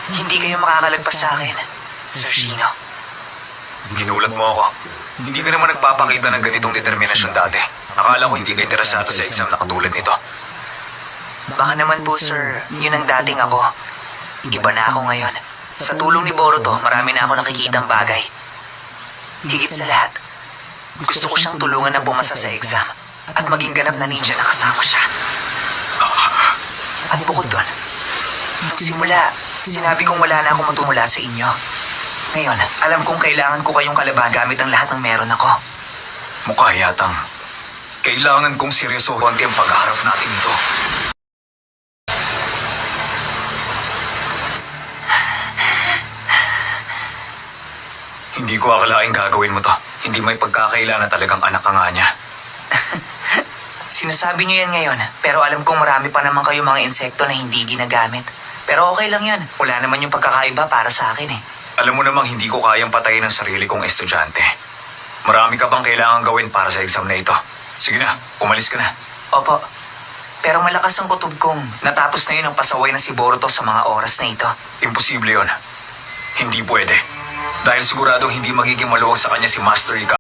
Hindi kayo makakalagpas sa akin, Sir Shino. Ginulat mo ako. Hindi ka naman nagpapakita ng ganitong determinasyon dati. Akala ko hindi ka interesado sa exam na katulad nito. Baka naman po, sir, yun ang dating ako. Iba na ako ngayon. Sa tulong ni Boruto, marami na ako nakikitang bagay. Higit sa lahat, gusto ko siyang tulungan na pumasa sa exam at maging ganap na ninja na kasama siya. At bukod doon, nung simula, sinabi kong wala na akong matutula sa inyo. Ngayon, alam kong kailangan ko kayong kalaban gamit ang lahat ng meron ako. Mukha yatang kailangan kong seryosohan ang pag-aarap natin ito. Hindi ko akalaing gagawin mo to. Hindi may pagkakaila na talagang anak ka nga niya. Sinasabi niyo yan ngayon, pero alam kong marami pa naman kayo mga insekto na hindi ginagamit. Pero okay lang yan. Wala naman yung pagkakaiba para sa akin eh. Alam mo namang hindi ko kayang patayin ang sarili kong estudyante. Marami ka bang kailangan gawin para sa exam na ito? Sige na, umalis ka na. Opo. Pero malakas ang kutob kong natapos na yun ang pasaway na si Boruto sa mga oras na ito. Imposible yon. Hindi pwede. Dahil siguradong hindi magiging maluwag sa kanya si Master Ika.